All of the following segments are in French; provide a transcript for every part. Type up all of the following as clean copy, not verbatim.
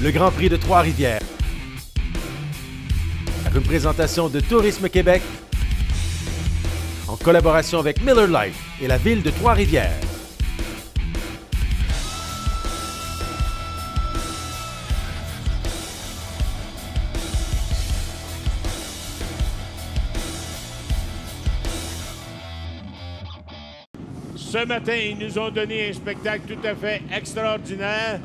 le Grand Prix de Trois-Rivières. Une présentation de Tourisme Québec en collaboration avec Miller Lite et la ville de Trois-Rivières. Ce matin, ils nous ont donné un spectacle tout à fait extraordinaire.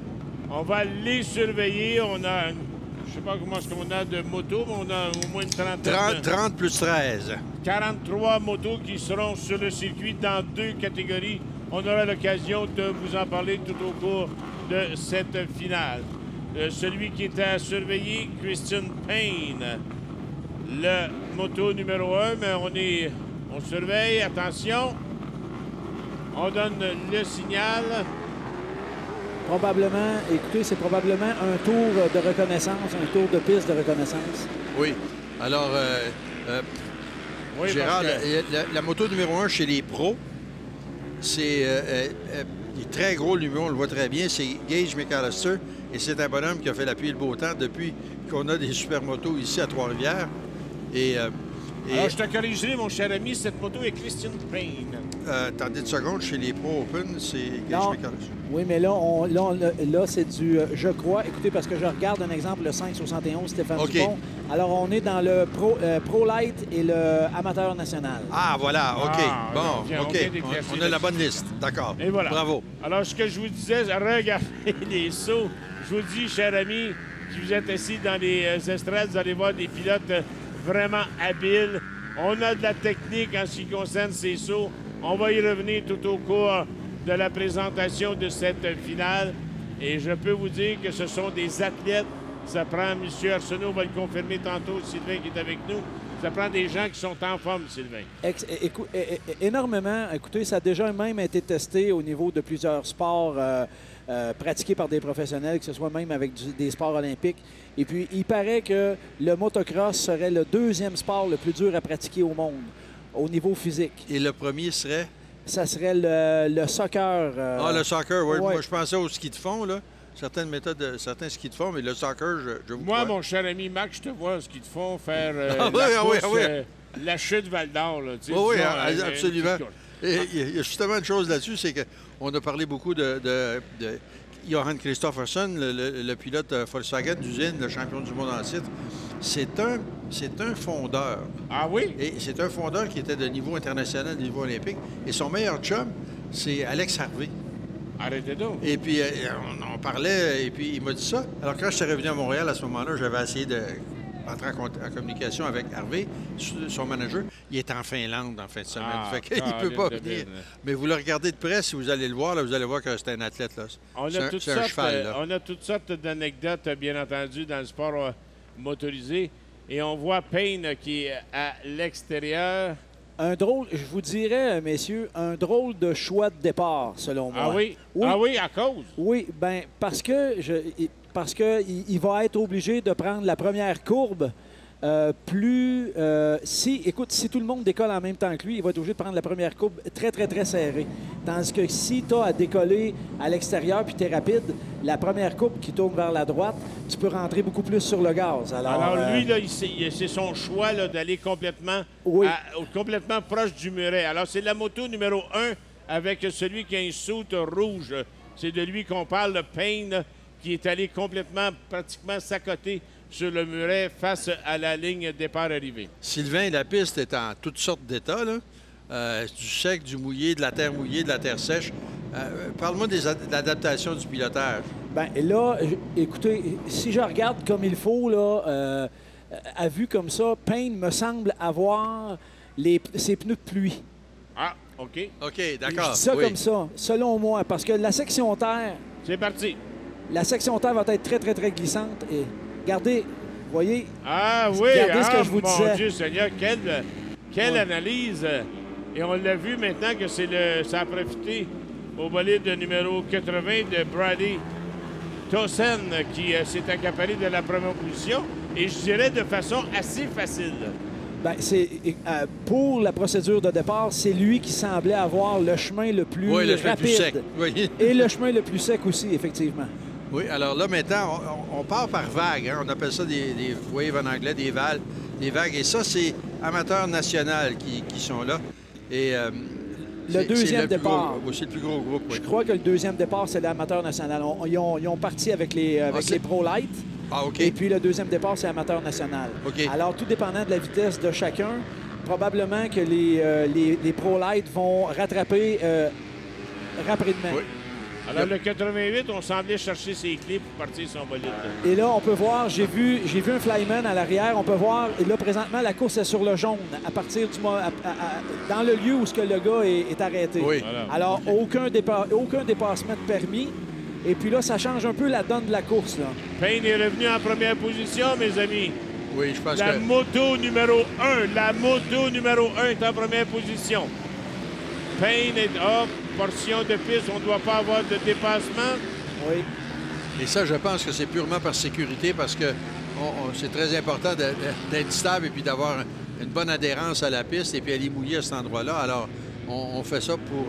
On va les surveiller. On a, je ne sais pas comment est-ce qu'on a de motos, mais on a au moins une trentaine. 30 plus 13. 43 motos qui seront sur le circuit dans 2 catégories. On aura l'occasion de vous en parler tout au cours de cette finale. Celui qui est à surveiller, Christian Payne, le moto numéro 1, mais on surveille, attention. On donne le signal. Probablement, écoutez, c'est probablement un tour de reconnaissance, un tour de piste de reconnaissance. Oui. Alors, Oui, Gérard, que... la moto numéro 1 chez les pros, c'est il est très gros, le numéro, on le voit très bien, c'est Gage McAllister. Et c'est un bonhomme qui a fait la pluie et le beau temps depuis qu'on a des super motos ici à Trois-Rivières. Alors, je te corrigerai, mon cher ami, cette moto est Christian Payne. Attendez une seconde, chez les Pro Open, c'est Gage McAllister. Oui, mais là, là c'est du je crois. Écoutez, parce que je regarde un exemple, le 571, Stéphane Dupont. Alors, on est dans le Pro Light et le Amateur National. Ah, voilà, OK. Ah, bon, bien, OK. On a la bonne liste. D'accord. Et voilà. Bravo. Alors, ce que je vous disais, regardez les sauts. Je vous dis, cher ami, si vous êtes assis dans les estrades, vous allez voir des pilotes vraiment habiles. On a de la technique en ce qui concerne ces sauts. On va y revenir tout au cours de la présentation de cette finale. Et je peux vous dire que ce sont des athlètes. Ça prend, M. Arsenault va le confirmer tantôt, Sylvain qui est avec nous. Ça prend des gens qui sont en forme, Sylvain. Énormément. Écoutez, ça a déjà même été testé au niveau de plusieurs sports pratiqués par des professionnels, que ce soit même avec des sports olympiques. Et puis, il paraît que le motocross serait le 2e sport le plus dur à pratiquer au monde, au niveau physique. Et le premier serait? Ça serait le soccer. Le soccer, oui. Ouais. Moi, je pensais au ski de fond, là. Certaines méthodes, certains skis de fond, mais le soccer, je vous Moi, crois. mon cher ami Marc, je te vois ce qu'ils te font faire la chute Val-d'Or. Oui, absolument. Et il y a justement une chose là-dessus, c'est qu'on a parlé beaucoup de Johan Kristoffersson, le pilote Volkswagen d'usine, le champion du monde en titre. C'est un fondeur. Ah oui? Et c'est un fondeur qui était de niveau international, de niveau olympique. Et son meilleur chum, c'est Alex Harvey. Arrêtez donc. Et puis, on parlait, et puis il m'a dit ça. Alors, quand je suis revenu à Montréal, à ce moment-là, j'avais essayé d'entrer en communication avec Harvey, son manager. Il est en Finlande en fin de semaine. Fait qu'il ne peut pas venir. Mais vous le regardez de près, si vous allez le voir, là, vous allez voir que c'est un athlète. Là. C'est un cheval. Là. On a toutes sortes d'anecdotes, bien entendu, dans le sport motorisé. Et on voit Payne qui est à l'extérieur. Un drôle, je vous dirais, messieurs, un drôle de choix de départ, selon moi. Ah oui? Oui. Ah oui, à cause? Oui, bien, parce que il va être obligé de prendre la première courbe. Si tout le monde décolle en même temps que lui, il va être obligé de prendre la première courbe très, très, très serrée. Tandis que si tu as à décoller à l'extérieur puis tu es rapide, la première courbe qui tourne vers la droite, tu peux rentrer beaucoup plus sur le gaz. Alors lui, là, c'est son choix d'aller complètement, complètement proche du muret. Alors, c'est la moto numéro 1 avec celui qui a un soute rouge. C'est de lui qu'on parle, le Payne, qui est allé pratiquement s'accoter sur le muret face à la ligne départ-arrivée. Sylvain, la piste est en toutes sortes d'états, là. Du sec, du mouillé, de la terre mouillée, de la terre sèche. Parle-moi de l'adaptation du pilotage. Bien, là, écoutez, si je regarde comme il faut, là, à vue comme ça, Payne me semble avoir ses pneus de pluie. Ah, OK. OK, d'accord. Je dis ça comme ça, selon moi, parce que la section terre... C'est parti. La section terre va être très, très, très glissante. Et regardez, vous voyez? Ah oui! Regardez ce que je vous disais. Mon Dieu Seigneur, quelle analyse! Et on l'a vu maintenant que ça a profité au bolide numéro 80 de Brady Tossen qui s'est accaparé de la première position. Et je dirais de façon assez facile. Bien, pour la procédure de départ, c'est lui qui semblait avoir le chemin le plus rapide. Oui. Et le chemin le plus sec aussi, effectivement. Oui, alors là, maintenant, on part par vagues. Hein? On appelle ça des waves en anglais, des vagues. Et ça, c'est amateurs national qui sont là. Et le deuxième départ. C'est le plus gros groupe, oui. Je crois que le deuxième départ, c'est l'amateur national. Ils ont parti avec les Pro Light. Ah, OK. Et puis le deuxième départ, c'est amateur national. OK. Alors, tout dépendant de la vitesse de chacun, probablement que les Pro Light vont rattraper rapidement. Oui. Alors, le 88, on semblait chercher ses clés pour partir son bolide. Et là, on peut voir, j'ai vu un flyman à l'arrière. On peut voir, et là, présentement, la course est sur le jaune, à partir du dans le lieu où ce que le gars est arrêté. Oui. Voilà. Alors, aucun dépassement de permis. Et puis là, ça change un peu la donne de la course, là. Payne est revenu en première position, mes amis. Oui, je pense La que... moto numéro 1 est en première position. Payne est hors portion de piste. On ne doit pas avoir de dépassement. Oui. Et ça, je pense que c'est purement par sécurité parce que c'est très important d'être stable et puis d'avoir une bonne adhérence à la piste et puis aller mouiller à cet endroit-là. Alors, on fait ça pour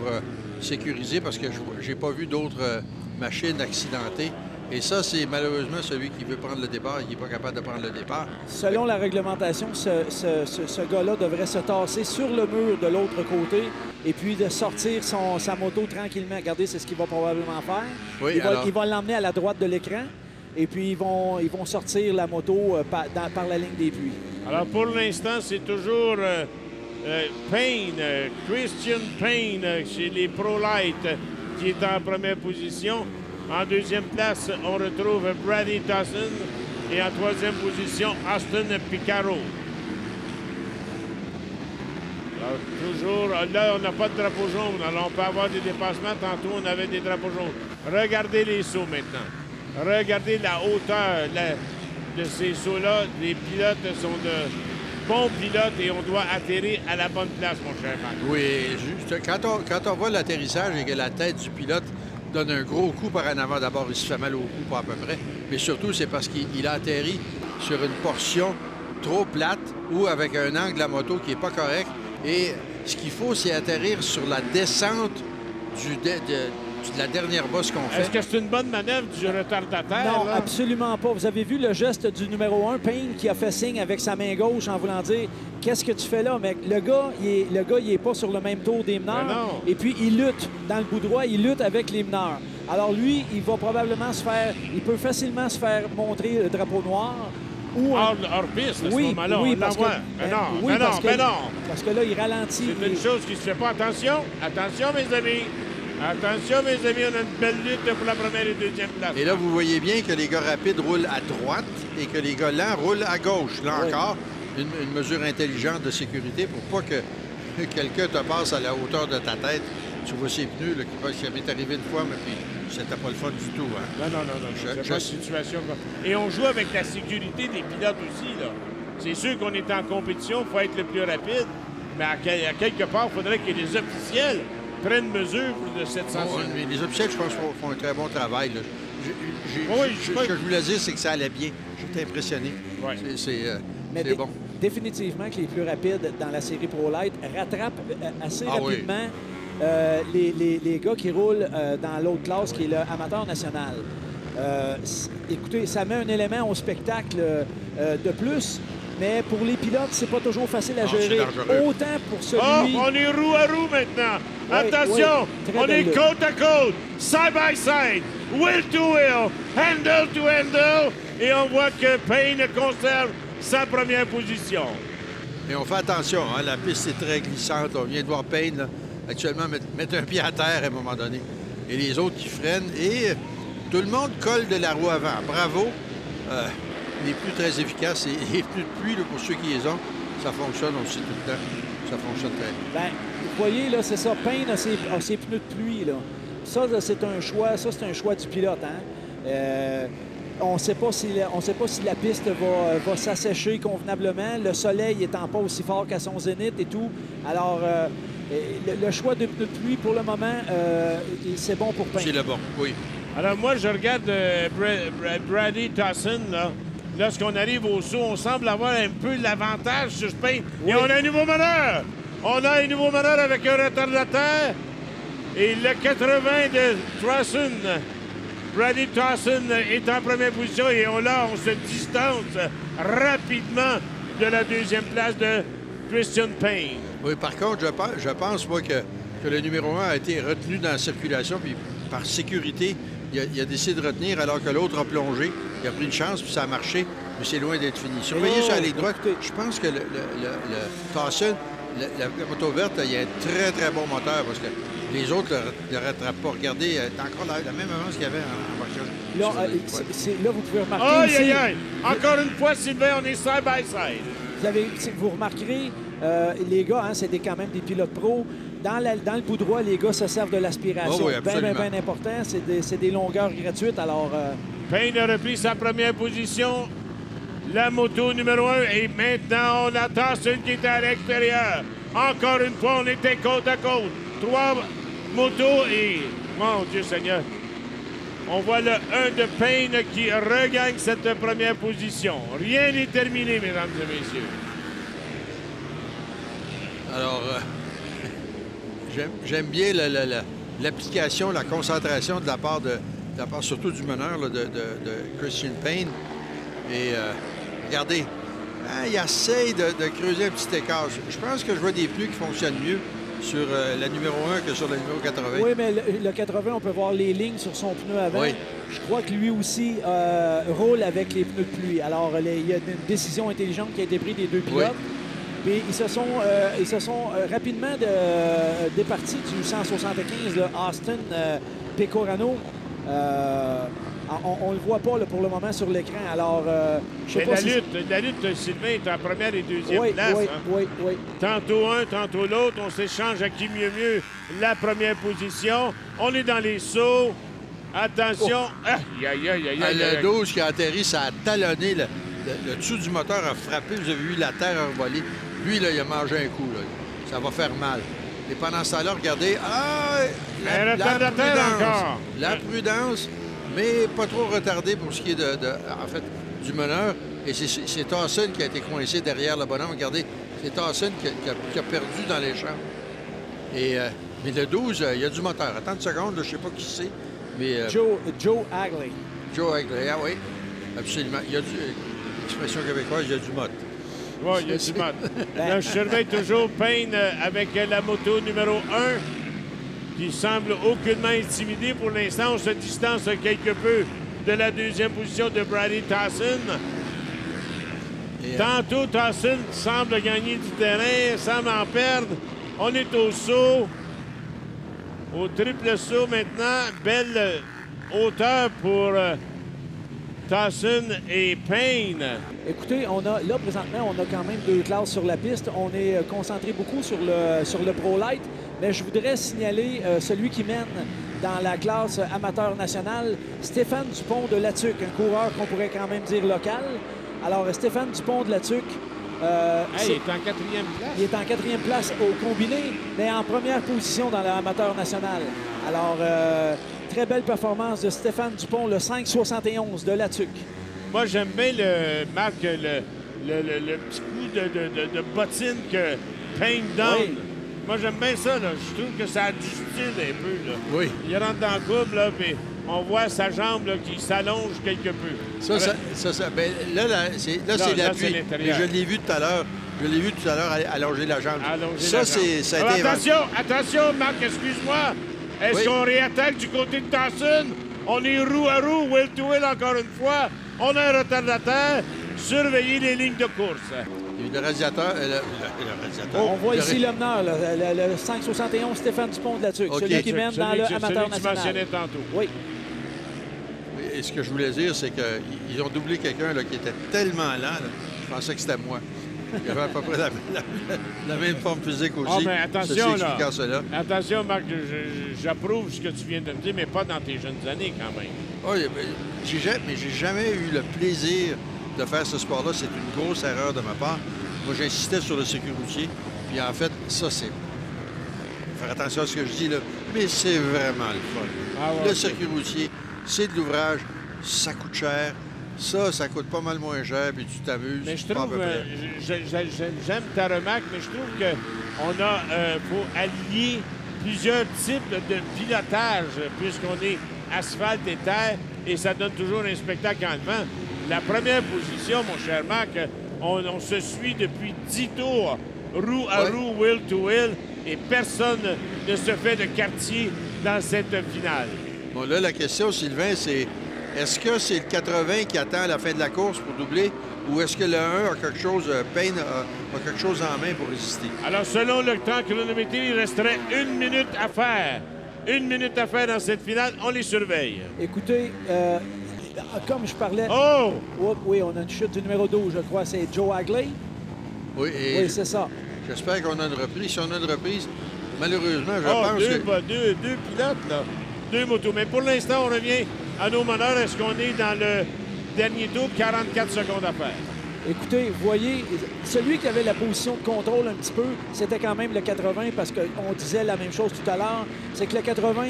sécuriser parce que je n'ai pas vu d'autres machines accidentées. Et ça, c'est malheureusement celui qui veut prendre le départ et qui n'est pas capable de prendre le départ. Selon la réglementation, ce gars-là devrait se tasser sur le mur de l'autre côté et puis de sortir sa moto tranquillement. Regardez, c'est ce qu'il va probablement faire. Oui, il va l'emmener à la droite de l'écran et puis ils vont sortir la moto par la ligne des puits. Alors, pour l'instant, c'est toujours Payne, Christian Payne, chez les Pro Light, qui est en première position. En deuxième place, on retrouve Brady Dawson. Et en troisième position, Austin Picaro. Alors, toujours, là, on n'a pas de drapeau jaune. Alors, on peut avoir des dépassements. Tantôt, on avait des drapeaux jaunes. Regardez les sauts maintenant. Regardez la hauteur de ces sauts-là. Les pilotes sont de bons pilotes et on doit atterrir à la bonne place, mon cher Marc. Oui, juste, quand on voit l'atterrissage et que la tête du pilote donne un gros coup par en avant, d'abord, il se fait mal au cou, pas à peu près, mais surtout, c'est parce qu'il a atterri sur une portion trop plate ou avec un angle à moto qui n'est pas correct. Et ce qu'il faut, c'est atterrir sur la descente de la dernière bosse qu'on fait. Est-ce que c'est une bonne manœuvre du retardataire? Non, là? absolument pas. Vous avez vu le geste du numéro 1, Payne, qui a fait signe avec sa main gauche en voulant dire « Qu'est-ce que tu fais là, mec? » Le gars, il n'est pas sur le même tour des meneurs. Ben non. Et puis, il lutte dans le bout droit, il lutte avec les meneurs. Alors lui, il va probablement il peut facilement se faire montrer le drapeau noir. Ou hors piste, à ce moment-là, on l'envoie. Mais non. Parce que là, il ralentit. C'est une chose qui ne se fait pas. Attention, mes amis. Attention, mes amis, on a une belle lutte pour la première et deuxième place. Et là, vous voyez bien que les gars rapides roulent à droite et que les gars lents roulent à gauche. Là encore, une mesure intelligente de sécurité pour pas que quelqu'un te passe à la hauteur de ta tête. Tu vois ses pneus, là, ça m'est arrivé une fois, mais puis c'était pas le fun du tout. Hein? Non. C'est pas une situation comme... Et on joue avec la sécurité des pilotes aussi, là. C'est sûr qu'on est en compétition, il faut être le plus rapide, mais à quelque part, il faudrait que les officiels prennent mesure de cette sanction. Les officiels, je pense, font un très bon travail. Là. Ce que je voulais dire, c'est que ça allait bien. J'étais impressionné. Ouais. C'est bon. Définitivement que les plus rapides dans la série Pro Light rattrapent assez rapidement les gars qui roulent dans l'autre classe, qui est le amateur national. Écoutez, ça met un élément au spectacle de plus, mais pour les pilotes, c'est pas toujours facile à gérer. Autant pour celui... Oh, on est roue à roue maintenant. Attention, on est côte à côte, side by side, wheel to wheel, handle to handle, et on voit que Payne conserve sa première position. Et on fait attention, hein, la piste est très glissante. On vient de voir Payne, là, actuellement, mettre un pied à terre à un moment donné. Et les autres qui freinent. Et tout le monde colle de la roue avant. Bravo. Les pneus très efficaces. Et les pneus de pluie, là, pour ceux qui les ont, ça fonctionne aussi tout le temps. Ça fonctionne très bien. Bien, vous voyez, là, c'est ça. Payne a ses pneus de pluie, là. Ça, c'est un choix. Ça, c'est un choix du pilote, hein. On ne sait pas si la piste va s'assécher convenablement. Le soleil n'étant pas aussi fort qu'à son zénith et tout. Alors, le choix de pneus de pluie, pour le moment, c'est bon pour Payne. C'est le bon, oui. Alors, moi, je regarde Brady Dawson, là. Lorsqu'on arrive au saut, on semble avoir un peu l'avantage sur Payne. Oui. Et on a un nouveau meneur. On a un nouveau meneur avec un retardateur. Et le 80 de Dawson Brady Dawson est en première position et on se distance rapidement de la deuxième place de Christian Payne. Oui, par contre, je pense, moi, que le numéro 1 a été retenu dans la circulation, puis par sécurité, il a décidé de retenir alors que l'autre a plongé. Il a pris une chance, puis ça a marché, mais c'est loin d'être fini. Surveillez sur la ligne droite. Je pense que le Dawson, la moto verte, il y a un très, très bon moteur parce que les autres ne le rattrapent pas. Regardez, t'as encore la même avance qu'il y avait en voiture. Là, vous pouvez remarquer. Aïe, aïe, aïe! Encore une fois, Sylvain, on est side by side. Vous remarquerez, les gars, hein, c'était quand même des pilotes pros. Dans le bout droit, les gars se servent de l'aspiration. Oh oui, bien important. C'est des longueurs gratuites. Alors, Payne a repris sa première position. La moto numéro 1. Et maintenant, on attend celui qui est à l'extérieur. Encore une fois, on était côte à côte. 3 motos et... Mon Dieu Seigneur. On voit le 1 de Payne qui regagne cette première position. Rien n'est terminé, mesdames et messieurs. Alors, j'aime bien l'application, la concentration de la part surtout du meneur là, de Christian Payne. Et regardez, hein, il essaye de creuser un petit écart. Je pense que je vois des pneus qui fonctionnent mieux sur la numéro 1 que sur la numéro 80. Oui, mais le 80, on peut voir les lignes sur son pneu avant. Oui. Je crois que lui aussi roule avec les pneus de pluie. Alors, il y a une décision intelligente qui a été prise des deux pilotes. Oui. Puis ils se sont rapidement départis du 175, là, Austin Pecoraro. On ne le voit pas là, pour le moment sur l'écran. Alors, je sais pas la lutte, Sylvain, est en première et deuxième place. Oui. Tantôt un, tantôt l'autre. On s'échange à qui mieux la première position. On est dans les sauts. Attention. Le 12 qui a atterri, ça a talonné. Le dessous du moteur a frappé. Vous avez vu la terre a revolé. Lui, là, il a mangé un coup. Là. Ça va faire mal. Et pendant ce temps-là, regardez. La prudence, mais pas trop retardée pour ce qui est du meneur. Et c'est Dawson qui a été coincé derrière le bonhomme. Regardez, c'est Dawson qui a perdu dans les champs. Mais le 12, il y a du moteur. Attends une seconde, là, je ne sais pas qui c'est. Mais, Joe Hagley. Joe Hagley, ah oui. Absolument. Il y a l'expression québécoise, il y a du mot. Oui, il y a du mot. Là, je surveille toujours Payne avec la moto numéro 1 qui semble aucunement intimidé. Pour l'instant, on se distance quelque peu de la deuxième position de Brady Dawson. Tantôt, Dawson semble gagner du terrain, semble en perdre. On est au saut. Au triple saut maintenant. Belle hauteur pour Dawson et Payne. Écoutez, présentement, on a quand même 2 classes sur la piste. On est concentré beaucoup sur le Pro Light, mais je voudrais signaler celui qui mène dans la classe amateur nationale, Stéphane Dupont de Latuc, un coureur qu'on pourrait quand même dire local. Alors, Stéphane Dupont de Latuc, il est en 4e place. Il est en 4e place au combiné, mais en première position dans l'amateur national. Alors, très belle performance de Stéphane Dupont, le 5,71 de Latuc. Moi, j'aime bien le petit coup de bottine que Payne donne. Oui. Moi, j'aime bien ça. Là. Je trouve que ça a du style un peu. Là. Oui. Il rentre dans le couple, là, puis on voit sa jambe là, qui s'allonge quelque peu. Là, c'est l'appui. Mais je l'ai vu tout à l'heure. Allonger la jambe. Ça a été... Attention, Marc, excuse-moi. Est-ce qu'on réattaque du côté de Dawson? On est roue à roue, wheel to wheel encore une fois. On a un retardateur. Surveillez les lignes de course. Le radiateur. On voit ici le meneur, le 5,71 Stéphane Dupont de Latuc, celui qui mène dans le amateur national. Que tu mentionnais tantôt. Oui. Et ce que je voulais dire, c'est qu'ils ont doublé quelqu'un qui était tellement lent, là, je pensais que c'était moi. Il avait à peu près la même forme physique aussi. Ah, mais attention, là. Attention, Marc, j'approuve ce que tu viens de me dire, mais pas dans tes jeunes années, quand même. Oui, mais j'ai jamais eu le plaisir de faire ce sport-là. C'est une grosse erreur de ma part. Moi, j'insistais sur le circuit routier. Puis en fait, ça, c'est... Faire attention à ce que je dis, là. Mais c'est vraiment le fun. Ah, ouais, le circuit routier, c'est de l'ouvrage. Ça coûte cher. Ça coûte pas mal moins cher, puis tu t'amuses. Mais je trouve, j'aime ta remarque, mais je trouve qu'on a, faut allier plusieurs types de pilotage, puisqu'on est asphalte et terre, et ça donne toujours un spectacle en devant. La première position, mon cher Marc, on se suit depuis 10 tours, roue à roue, wheel to wheel, et personne ne se fait de quartier dans cette finale. Bon, là, la question, Sylvain, c'est est-ce que c'est le 80 qui attend la fin de la course pour doubler ou est-ce que le 1 a quelque chose, Payne a quelque chose en main pour résister? Alors, selon le temps chronométré, il resterait 1 minute à faire. 1 minute à faire dans cette finale. On les surveille. Écoutez, comme je parlais... Oh! Oui, on a une chute du numéro 12, je crois. C'est Joe Hagley. Oui, Oui, c'est ça. J'espère qu'on a une reprise. Si on a une reprise, malheureusement, je pense que... Deux pilotes, là. 2 motos. Mais pour l'instant, on revient à nos meneurs. Est-ce qu'on est dans le dernier tour? 44 secondes à faire. Écoutez, vous voyez, celui qui avait la position de contrôle un petit peu, c'était quand même le 80 parce qu'on disait la même chose tout à l'heure. C'est que le 80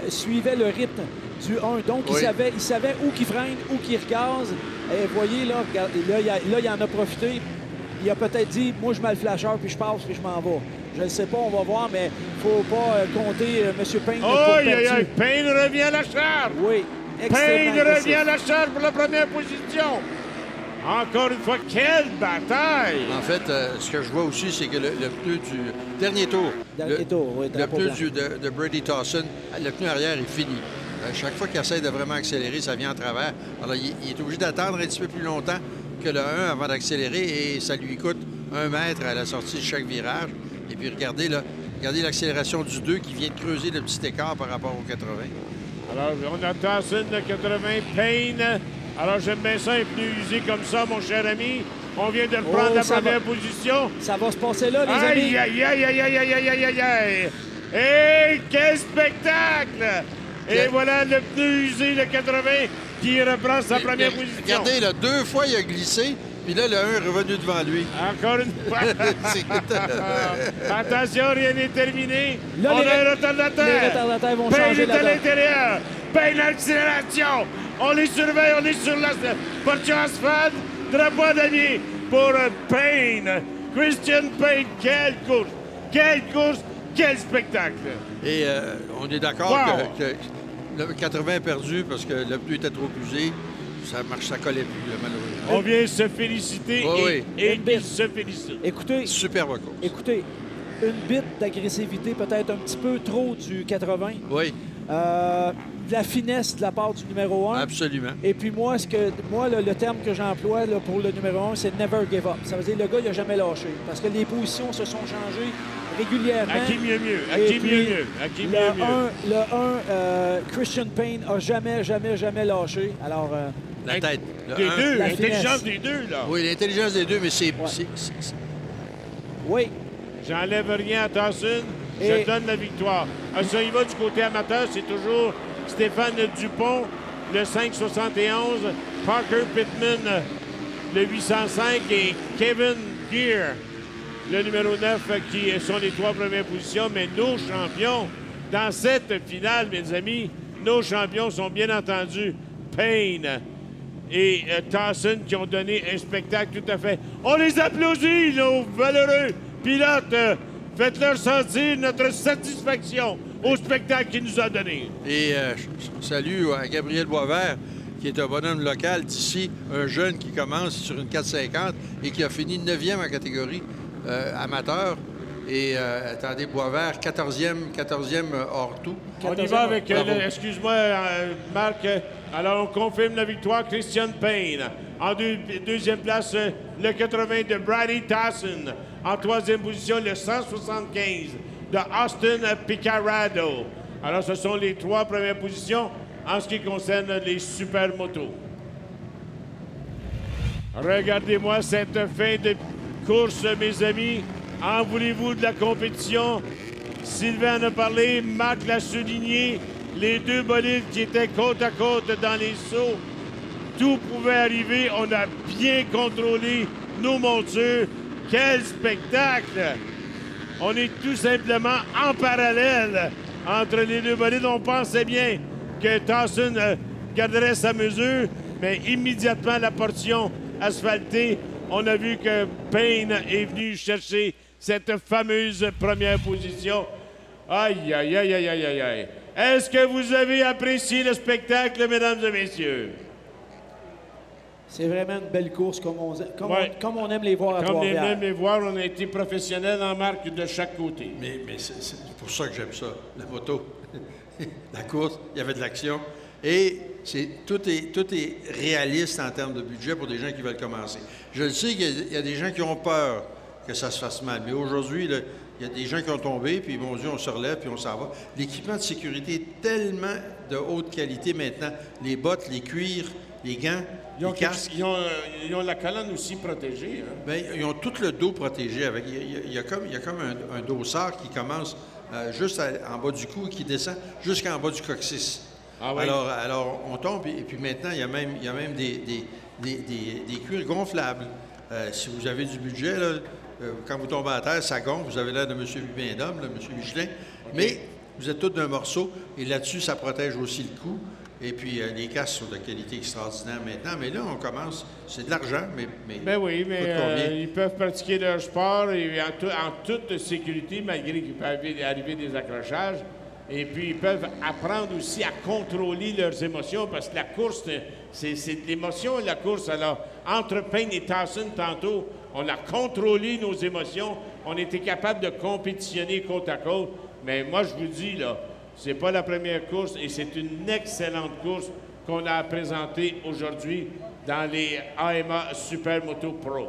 suivait le rythme du 1. Donc, il savait où qu'il freine, où qu'il regaze. Et vous voyez, là, regardez, là, il en a profité. Il a peut-être dit, moi, je mets le flasheur, puis je passe, puis je m'en vais. Je ne sais pas, on va voir, mais il ne faut pas compter M. Payne. Oh, Payne revient à la charge! Oui, Payne revient à la charge pour la première position. Encore une fois, quelle bataille! En fait, ce que je vois aussi, c'est que le pneu du dernier tour, le pneu de Brady Dawson, le pneu arrière est fini. Chaque fois qu'il essaie de vraiment accélérer, ça vient en travers. Alors, il est obligé d'attendre un petit peu plus longtemps que le 1 avant d'accélérer et ça lui coûte 1 mètre à la sortie de chaque virage. Et puis, regardez l'accélération du 2 qui vient de creuser le petit écart par rapport au 80. Alors, on a Dawson, le 80, Payne. Alors, j'aime bien ça, un pneu usé comme ça, mon cher ami. On vient de reprendre la première position. Ça va se passer là, les amis. Aïe, aïe, aïe, aïe, aïe, aïe, aïe, aïe, aïe. Hey, quel spectacle! Et voilà le pneu usé, le 80, qui reprend sa première position. Regardez, là, 2 fois, il a glissé, puis là, le 1 est revenu devant lui. Encore une fois. Attention, rien n'est terminé. Là, on a un retardateur. Les retardataires vont Payne changer est à la l'intérieur. Payne l'accélération. On les surveille, on est sur la portion asphalte. Drapeau à damier pour Payne. Christian Payne, quelle course! Quelle course! Quel spectacle! Et on est d'accord que le 80 est perdu parce que le pneu était trop usé. Ça collait plus, malheureusement. On vient se féliciter et il se félicite. Écoutez, superbe course. Écoutez, une bite d'agressivité peut-être un petit peu trop du 80. Oui. De la finesse de la part du numéro 1. Absolument. Et puis moi, le terme que j'emploie pour le numéro 1, c'est « never give up ». Ça veut dire que le gars, il n'a jamais lâché. Parce que les positions se sont changées régulièrement. À qui mieux mieux? À qui mieux mieux? À qui mieux mieux? Le 1, Christian Payne n'a jamais lâché. Alors... la tête. Des deux, l'intelligence des deux, là. Oui, l'intelligence des deux, mais c'est... Oui. J'enlève rien à Dawson. Je donne la victoire. Ça y va du côté amateur, c'est toujours Stéphane Dupont, le 571, Parker Pittman, le 805 et Kevin Gear, le numéro 9, qui sont les 3 premières positions. Mais nos champions, dans cette finale, mes amis, nos champions sont bien entendu Payne et Dawson qui ont donné un spectacle tout à fait. On les applaudit, nos valeureux pilotes. Faites-leur sentir notre satisfaction au spectacle qu'il nous a donné. Et salut à Gabriel Boisvert, qui est un bonhomme local d'ici, un jeune qui commence sur une 450 et qui a fini 9e en catégorie amateur. Et attendez, Boisvert, 14e hors tout. On y va avec, excuse-moi, Marc. Alors, on confirme la victoire, Christian Payne. En deuxième place, le 80 de Brady Dawson. En troisième position, le 175 de Austin Picarado. Alors, ce sont les 3 premières positions en ce qui concerne les supermotos. Regardez-moi cette fin de course, mes amis. En voulez-vous de la compétition? Sylvain en a parlé, Marc l'a souligné. Les 2 bolides qui étaient côte à côte dans les sauts. Tout pouvait arriver. On a bien contrôlé nos montures. Quel spectacle! On est tout simplement en parallèle entre les 2 bolides. On pensait bien que Dawson garderait sa mesure, mais immédiatement, la portion asphaltée, on a vu que Payne est venu chercher cette fameuse première position. Aïe, aïe, aïe, aïe, aïe, aïe. Est-ce que vous avez apprécié le spectacle, mesdames et messieurs? C'est vraiment une belle course comme Ouais. comme on aime les voir à Comme on Trois-Rivières. aime les voir, on a été professionnels en marque de chaque côté. Mais c'est pour ça que j'aime ça, la moto. La course, il y avait de l'action. Et tout est réaliste en termes de budget pour des gens qui veulent commencer. Je le sais qu'il y a des gens qui ont peur que ça se fasse mal. Mais aujourd'hui, là, il y a des gens qui ont tombé, puis mon Dieu, on se relève, puis on s'en va. L'équipement de sécurité est tellement de haute qualité maintenant. Les bottes, les cuirs, les gants, les casques. Ils ont la colonne aussi protégée. Hein? Bien, ils ont tout le dos protégé. Il y a comme un dossard qui commence juste en bas du cou et qui descend jusqu'en bas du coccyx. Ah oui. Alors, on tombe, et puis maintenant, il y a même des cuirs gonflables. Si vous avez du budget, là, quand vous tombez à terre, ça gonfle. Vous avez l'air de M. Biendôme, M. Michelin. Okay. Mais vous êtes tous d'un morceau, et là-dessus, ça protège aussi le cou. Et puis, les casques sont de qualité extraordinaire maintenant. Mais là, on commence. C'est de l'argent, mais ben oui, mais ils peuvent pratiquer leur sport et en toute sécurité, malgré qu'il peut arriver des accrochages. Et puis, ils peuvent apprendre aussi à contrôler leurs émotions, parce que la course, c'est de l'émotion, la course. Alors, entre Payne et Towson, tantôt, on a contrôlé nos émotions. On était capable de compétitionner côte à côte. Mais moi, je vous dis, là, c'est pas la première course et c'est une excellente course qu'on a présentée aujourd'hui dans les AMA Supermoto Pro.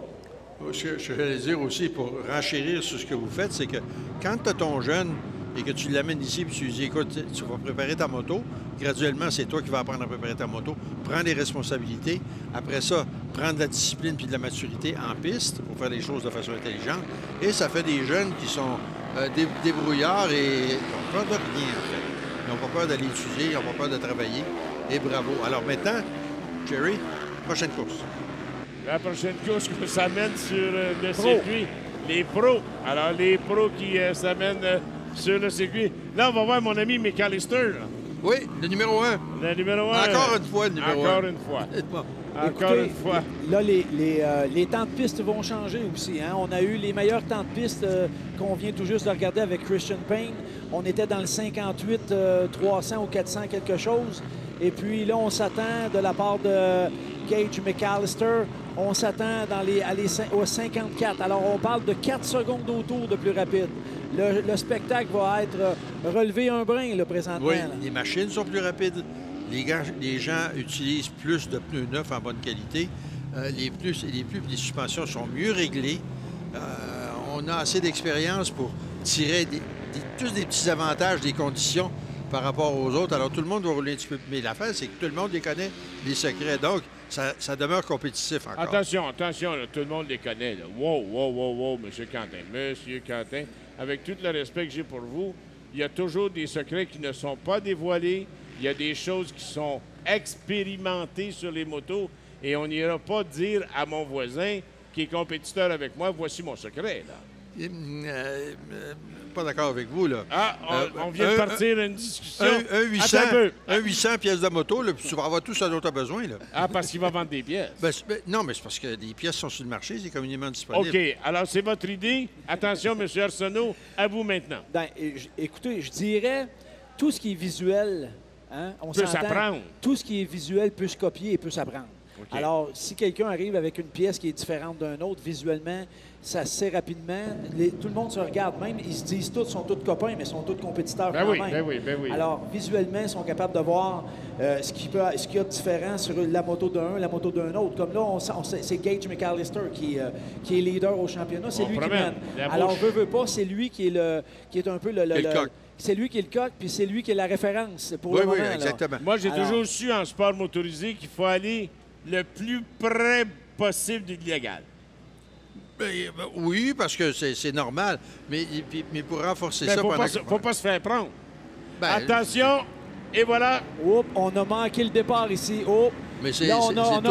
Ce que je vais dire aussi, pour renchérir sur ce que vous faites, c'est que quand tu as ton jeune et que tu l'amènes ici et tu lui dis, écoute, tu vas préparer ta moto, graduellement, c'est toi qui vas apprendre à préparer ta moto, prends des responsabilités. Après ça, prends de la discipline puis de la maturité en piste pour faire les choses de façon intelligente. Et ça fait des jeunes qui sont débrouillards et n'ont peur de rien, en fait. Ils n'ont pas peur d'aller étudier, ils n'ont pas peur de travailler. Et bravo. Alors maintenant, Jerry, prochaine course. La prochaine course qu'on s'amène sur le circuit, les pros. Alors, les pros qui s'amènent sur le circuit. Là, on va voir mon ami McAllister. Oui, le numéro 1. Le numéro 1. Encore une fois, le numéro 1. Encore une fois. Encore Écoutez, une fois. Là, les temps de piste vont changer aussi. Hein? On a eu les meilleurs temps de piste qu'on vient tout juste de regarder avec Christian Payne. On était dans le 58, 300 ou 400 quelque chose. Et puis là, on s'attend de la part de Gage McAllister, on s'attend au 54. Alors, on parle de 4 secondes au tour de plus rapide. Le spectacle va être relevé un brin, là, présentement. Oui, là. les machines sont plus rapides. Les gens utilisent plus de pneus neufs en bonne qualité. Les suspensions sont mieux réglées. On a assez d'expérience pour tirer tous des petits avantages des conditions par rapport aux autres. Alors, tout le monde va rouler un petit peu. Mais l'affaire, c'est que tout le monde les connaît, les secrets. Donc, ça demeure compétitif encore. Attention, là, tout le monde les connaît. Là. Wow, M. Quentin. Monsieur Quentin, avec tout le respect que j'ai pour vous, il y a toujours des secrets qui ne sont pas dévoilés. Il y a des choses qui sont expérimentées sur les motos et on n'ira pas dire à mon voisin qui est compétiteur avec moi, voici mon secret, là. Pas d'accord avec vous, là. On vient de partir une discussion. Un 800 pièces de moto, là, puis tu vas avoir tout ce dont tu as besoin, là. Parce qu'il va vendre des pièces. Non, mais c'est parce que des pièces sont sur le marché, c'est communément disponible. OK. Alors, c'est votre idée. Attention, M. Arsenault, à vous maintenant. Ben, écoutez, je dirais, tout ce qui est visuel, hein, on peut s'entend, s'apprendre. tout ce qui est visuel peut se copier et peut s'apprendre. Okay. Alors, si quelqu'un arrive avec une pièce qui est différente d'un autre, visuellement, ça se sait rapidement. Tout le monde se regarde même. Ils se disent tous, sont tous copains, mais sont tous compétiteurs quand même. Ben oui. Alors, visuellement, ils sont capables de voir ce qu'il y a de différent sur la moto d'un, la moto d'un autre. Comme là, c'est Gage McAllister qui est leader au championnat. C'est lui qui mène. Alors, veut pas, c'est lui qui est un peu le coq. C'est lui qui est le coq, puis c'est lui qui est la référence pour le moment. Oui, exactement. Moi, j'ai toujours su en sport motorisé qu'il faut aller le plus près possible de l'illégal. Oui, parce que c'est normal. Mais pour renforcer ça... Faut pas se faire prendre. Attention, et voilà. Oups, on a manqué le départ ici. Oh. Mais c'est... Là, on a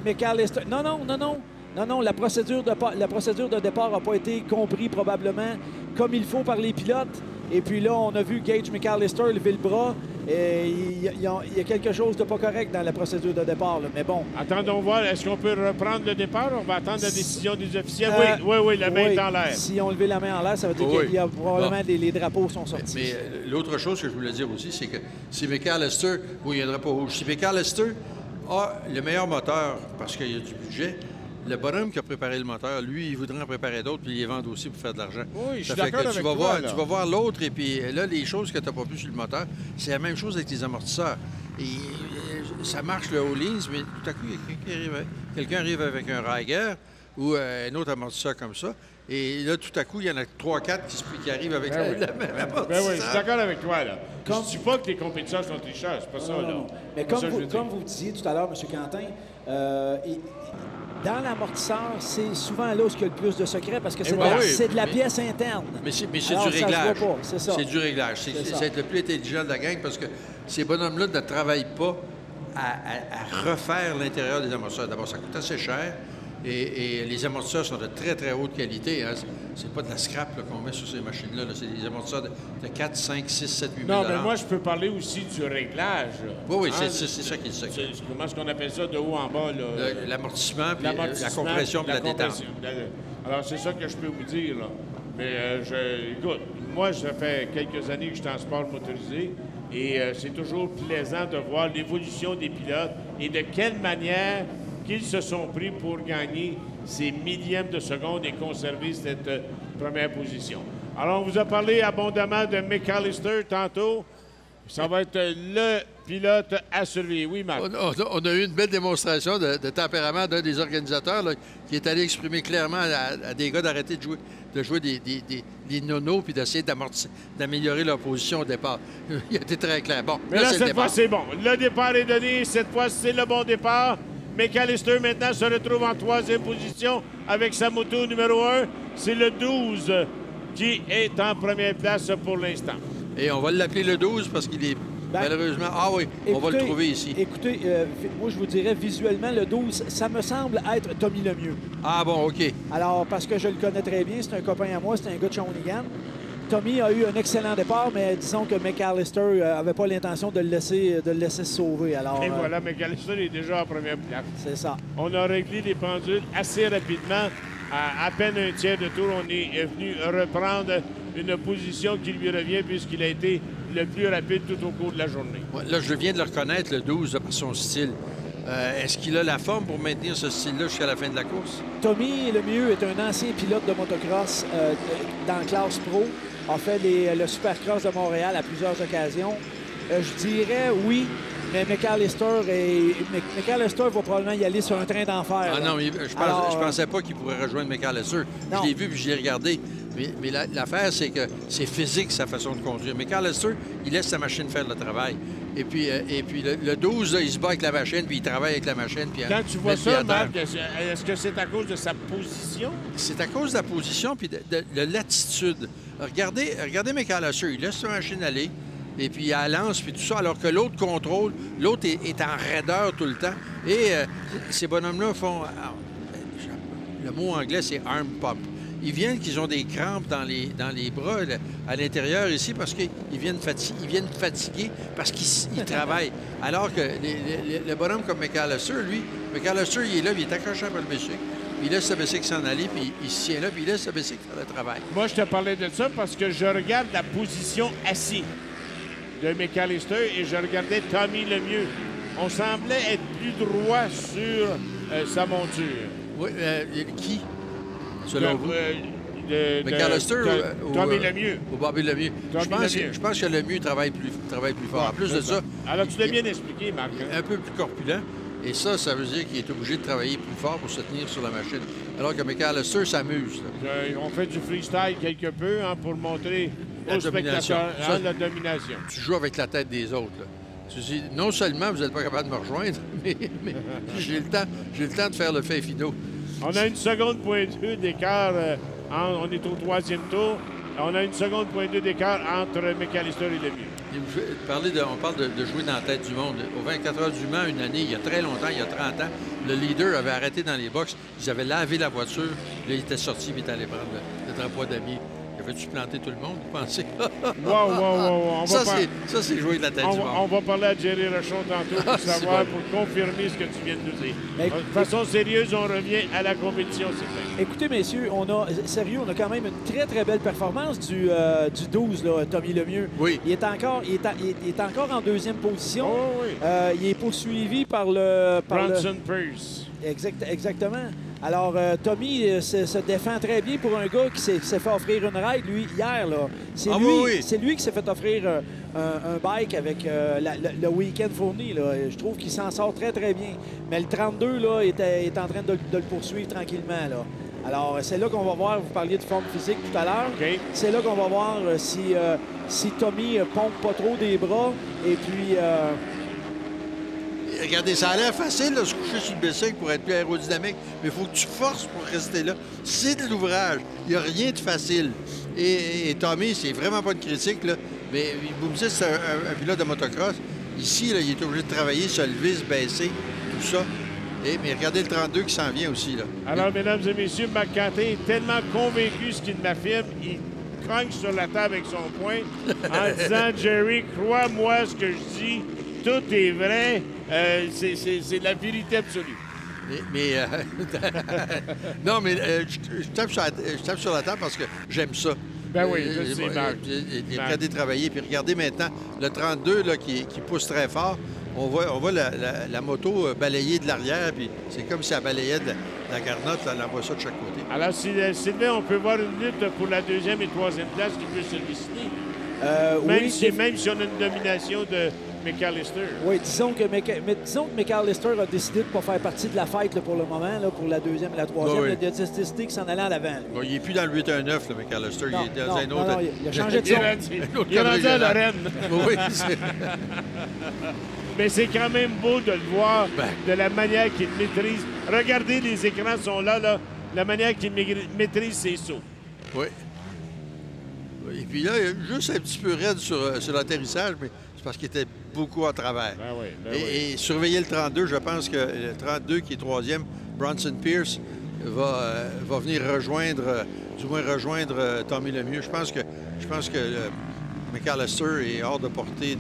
McAllister. Non, la procédure de départ n'a pas été comprise probablement comme il faut par les pilotes. Et puis là, on a vu Gage McAllister lever le bras. il y a quelque chose de pas correct dans la procédure de départ. Là. Mais bon. Attendons voir. Est-ce qu'on peut reprendre le départ? On va attendre la décision des officiels. Oui, la main est en l'air. Si on levait la main en l'air, ça veut dire qu'il y a probablement les drapeaux sont sortis. Mais l'autre chose que je voulais dire aussi, c'est que si McAllister, il y a un drapeau rouge, si McAllister a le meilleur moteur parce qu'il y a du budget, le bonhomme qui a préparé le moteur, lui, il voudrait en préparer d'autres puis les vendre aussi pour faire de l'argent. Oui, je suis d'accord avec toi. Tu vas voir l'autre et puis là, les choses que tu n'as pas vues sur le moteur, c'est la même chose avec les amortisseurs. Et ça marche le Hollins, mais tout à coup, quelqu'un arrive avec un Riger ou un autre amortisseur comme ça. Et là, tout à coup, il y en a 3-4 qui arrivent avec la même amortisseur. Ben oui, je suis d'accord avec toi. Là. Je ne dis pas que les compétiteurs sont tricheurs, c'est pas ça. Là. Non. Mais comme vous disiez tout à l'heure, M. Quentin, dans l'amortisseur, c'est souvent là où il y a le plus de secrets parce que c'est de la pièce interne. Mais c'est du réglage. C'est ça. C'est du réglage. C'est être le plus intelligent de la gang parce que ces bonhommes-là ne travaillent pas à refaire l'intérieur des amortisseurs. D'abord, ça coûte assez cher. Et les amortisseurs sont de très, très haute qualité. Hein. C'est pas de la scrap qu'on met sur ces machines-là. C'est des amortisseurs de 4, 5, 6, 7, 8 000 Non, mais moi, je peux parler aussi du réglage. Oui, c'est ça qui est le secret. Comment est-ce qu'on appelle ça de haut en bas? L'amortissement, puis la compression, puis la détente. Alors, c'est ça que je peux vous dire. Là. Mais, écoute, moi, ça fait quelques années que je suis en sport motorisé. Et c'est toujours plaisant de voir l'évolution des pilotes et de quelle manière qu'ils se sont pris pour gagner ces millièmes de seconde et conserver cette première position. Alors, on vous a parlé abondamment de McAllister tantôt. Ça va être le pilote à surveiller. Oui, Marc? On a eu une belle démonstration de tempérament d'un des organisateurs là, qui est allé exprimer clairement à des gars d'arrêter de jouer des nonos puis d'essayer d'améliorer leur position au départ. Il a été très clair. Bon, mais là cette fois, c'est bon. Le départ est donné. Cette fois, c'est le bon départ. McAllister, maintenant, se retrouve en 3e position avec sa moto numéro 1. C'est le 12 qui est en première place pour l'instant. Et on va l'appeler le 12 parce qu'il est malheureusement... Ah oui, on va le trouver ici. Écoutez, moi, je vous dirais visuellement, le 12, ça me semble être Tommy Lemieux. Ah bon, OK. Alors, parce que je le connais très bien, c'est un copain à moi, c'est un gars de Shawinigan. Tommy a eu un excellent départ, mais disons que McAllister n'avait pas l'intention de le laisser se sauver. Alors, et voilà, McAllister est déjà en première place. C'est ça. On a réglé les pendules assez rapidement. À peine un tiers de tour, on est venu reprendre une position qui lui revient puisqu'il a été le plus rapide tout au cours de la journée. Ouais, là, je viens de le reconnaître, le 12, par son style. Est-ce qu'il a la forme pour maintenir ce style-là jusqu'à la fin de la course? Tommy Lemieux est un ancien pilote de motocross dans la classe pro. A fait le Supercross de Montréal à plusieurs occasions. Je dirais oui, mais McAllister va probablement y aller sur un train d'enfer. Ah non, mais je pensais pas qu'il pourrait rejoindre McAllister. Je l'ai vu puis je l'ai regardé. Mais l'affaire, c'est que c'est physique, sa façon de conduire. McAllister, il laisse sa machine faire le travail. Et puis le 12, là, il se bat avec la machine, puis il travaille avec la machine. Puis quand tu vois ça, Marc, est-ce que c'est à cause de sa position? C'est à cause de la position puis de l'attitude. Regardez McAllister, il laisse sa machine aller, et puis il lance, puis tout ça, alors que l'autre contrôle, l'autre est en raideur tout le temps. Et ces bonhommes-là font... le mot anglais, c'est « arm pump ». Ils viennent qu'ils ont des crampes dans les bras à l'intérieur ici parce qu'ils viennent fatigués parce qu'ils travaillent. Alors que le bonhomme comme McAllister, lui, McAllister, il est là, il est accroché après le bicycle. Il laisse sa bicycle s'en aller, puis il se tient là, puis il laisse sa bicycle faire le travail. Moi, je te parlais de ça parce que je regarde la position assise de McAllister et je regardais Tommy Lemieux. On semblait être plus droit sur sa monture. Oui, qui? Selon vous? McAllister ou Tommy Lemieux. Ou Bobby Lemieux. Je pense que Lemieux travaille plus fort. En plus de ça... Alors, tu l'as bien expliqué, Marc. Un peu plus corpulent. Et ça veut dire qu'il est obligé de travailler plus fort pour se tenir sur la machine. Alors que McAllister s'amuse. On fait du freestyle quelque peu pour montrer aux spectateurs la domination. Tu joues avec la tête des autres. Là. Tu dis, non seulement vous n'êtes pas capable de me rejoindre, mais j'ai le temps de faire le fait fido. On a 1 seconde point 2 d'écart. On est au 3e tour. On a 1 seconde point 2 d'écart entre McAllister et Lemieux. On parle de jouer dans la tête du monde. Au 24 heures du Mans, une année, il y a très longtemps, il y a 30 ans, le leader avait arrêté dans les box. Ils avaient lavé la voiture. Là, il était sorti, puis il est allé prendre le drapeau d'amis. Il veux-tu planter tout le monde, vous pensez? Wow. Ça, c'est jouer de la tête du monde. On va parler à Jerry Rochon tantôt pour savoir, pour confirmer ce que tu viens de nous dire. De façon sérieuse, on revient à la compétition, c'est vrai. Écoutez, messieurs, on a quand même une très, très belle performance du 12, là, Tommy Lemieux. Oui. Il est encore en deuxième position. Oh, oui. Il est poursuivi par le... Bronson Pierce. Exactement. Alors, Tommy se défend très bien pour un gars qui s'est fait offrir une ride, lui, hier. C'est lui qui s'est fait offrir un bike avec le week-end fourni. Là. Je trouve qu'il s'en sort très, très bien. Mais le 32 là, est en train de le poursuivre tranquillement. Là. Alors, c'est là qu'on va voir, vous parliez de forme physique tout à l'heure. Okay. C'est là qu'on va voir si Tommy pompe pas trop des bras. Et puis... Regardez, ça a l'air facile de se coucher sur le bicycle pour être plus aérodynamique, mais il faut que tu forces pour rester là. C'est de l'ouvrage. Il n'y a rien de facile. Et Tommy, c'est vraiment pas une critique, là, mais vous me dites que c'est un pilote de motocross. Ici, là, il est obligé de travailler, se lever, se baisser, tout ça. Mais regardez le 32 qui s'en vient aussi. Là. Alors, mesdames et messieurs, Marc Quentin est tellement convaincu ce qu'il m'affirme, il craque sur la table avec son poing en disant « Jerry, crois-moi ce que je dis, tout est vrai. C'est la vérité absolue. » Non, mais je tape sur la table parce que j'aime ça. Ben oui, je sais, Marc. Regardez travailler. Puis regardez maintenant le 32 là, qui pousse très fort. On voit la moto balayer de l'arrière, puis c'est comme si elle balayait de la garnotte, elle envoie ça de chaque côté. Alors, Sylvain, on peut voir une lutte pour la deuxième et troisième place qui peut se dessiner. Même si on a une domination de McAllister. Oui, disons que McAllister a décidé de ne pas faire partie de la fête là, pour le moment, là, pour la deuxième et la troisième. Oui. Il a décidé qu'il s'en allait en avant. Bon, il n'est plus dans le 8-1-9, le McAllister. Non, il est dans un autre. Non, il a changé de son. Il est rendu à Lorraine. Oui, Mais c'est quand même beau de le voir, de la manière qu'il maîtrise. Regardez, les écrans sont là. La manière qu'il maîtrise ses sauts. Oui. Et puis là, juste un petit peu raide sur l'atterrissage, mais c'est parce qu'il était beaucoup à travers. Et surveiller le 32, je pense que le 32, qui est troisième, Bronson Pierce, va venir rejoindre Tommy Lemieux. Je pense que McAllister est hors de portée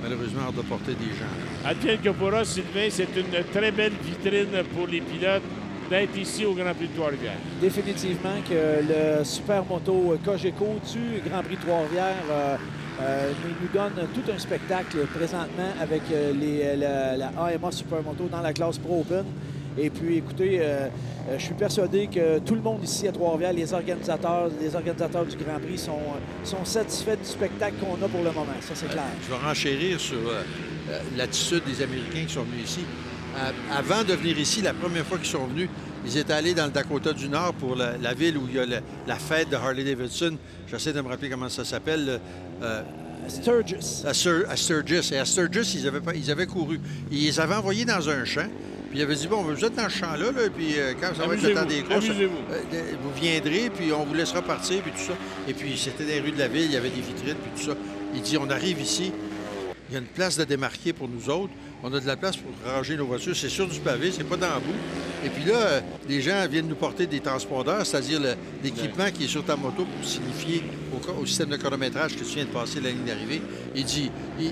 malheureusement hors de portée des gens. Advienne que pourra, Sylvain, c'est une très belle vitrine pour les pilotes d'être ici au Grand Prix de Trois-Rivières. Définitivement que le supermoto Cogeco du Grand Prix de Trois-Rivières nous donne tout un spectacle présentement avec la AMA Supermoto dans la classe Pro Open. Et puis, écoutez, je suis persuadé que tout le monde ici à Trois-Rivières, les organisateurs du Grand Prix sont satisfaits du spectacle qu'on a pour le moment. Ça, c'est clair. Je vais renchérir sur l'attitude des Américains qui sont venus ici. Avant de venir ici, la première fois qu'ils sont venus, ils étaient allés dans le Dakota du Nord pour la ville où il y a la fête de Harley-Davidson. J'essaie de me rappeler comment ça s'appelle. Sturgis. À Sturgis. Et à Sturgis, ils avaient couru. Ils les avaient envoyés dans un champ. Puis ils avaient dit, bon, vous êtes dans ce champ-là, puis quand ça va être le temps des courses, vous viendrez, puis on vous laissera partir, puis tout ça. Et puis c'était dans les rues de la ville, il y avait des vitrines, puis tout ça. Il dit, on arrive ici, il y a une place de démarquer pour nous autres. On a de la place pour ranger nos voitures. C'est sur du pavé, c'est pas dans la boue. Et puis là, les gens viennent nous porter des transpondeurs, c'est-à-dire l'équipement qui est sur ta moto pour signifier au système de chronométrage que tu viens de passer la ligne d'arrivée. Il dit, il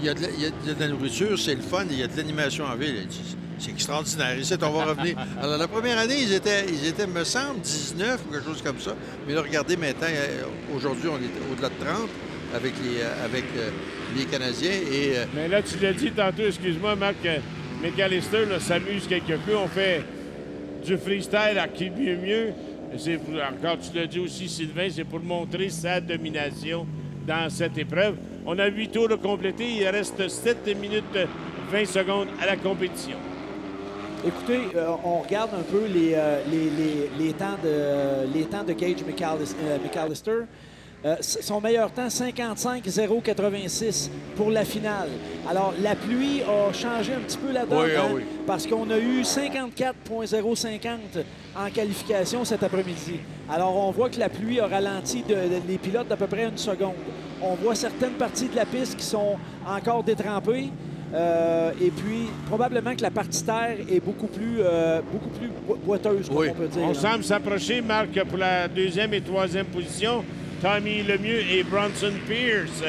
y a de la nourriture, c'est le fun, il y a de l'animation en ville. Il dit, c'est extraordinaire. Ici, on va revenir. Alors, la première année, ils étaient, me semble, 19 ou quelque chose comme ça. Mais là, regardez maintenant, aujourd'hui, on est au-delà de 30 avec les Canadiens. Mais là, tu l'as dit tantôt, excuse-moi, Marc, McAllister s'amuse quelque peu. On fait du freestyle à qui mieux. Encore, tu l'as dit aussi, Sylvain, c'est pour montrer sa domination dans cette épreuve. On a 8 tours de compléter. Il reste 7 minutes 20 secondes à la compétition. Écoutez, on regarde un peu les temps de Gage McAllister. Son meilleur temps, 55,086 pour la finale. Alors, la pluie a changé un petit peu la donne, parce qu'on a eu 54,050 en qualification cet après-midi. Alors, on voit que la pluie a ralenti les pilotes d'à peu près 1 seconde. On voit certaines parties de la piste qui sont encore détrempées. Et puis, probablement que la partie terre est beaucoup plus boiteuse, comme Oui. on peut dire. On là. semble s'approcher, Marc, pour la deuxième et troisième position. Tommy Lemieux et Bronson Pierce.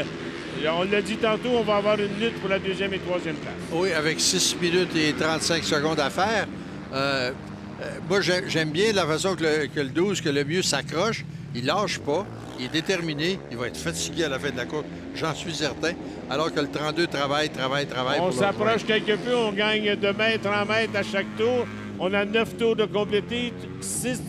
On l'a dit tantôt, on va avoir une lutte pour la deuxième et troisième place. Oui, avec 6 minutes et 35 secondes à faire. Moi, j'aime bien la façon que le 12, que le mieux s'accroche. Il lâche pas. Il est déterminé. Il va être fatigué à la fin de la course. J'en suis certain. Alors que le 32 travaille. On s'approche quelque peu. On gagne de mètre en mètre à chaque tour. On a 9 tours de compléter. 6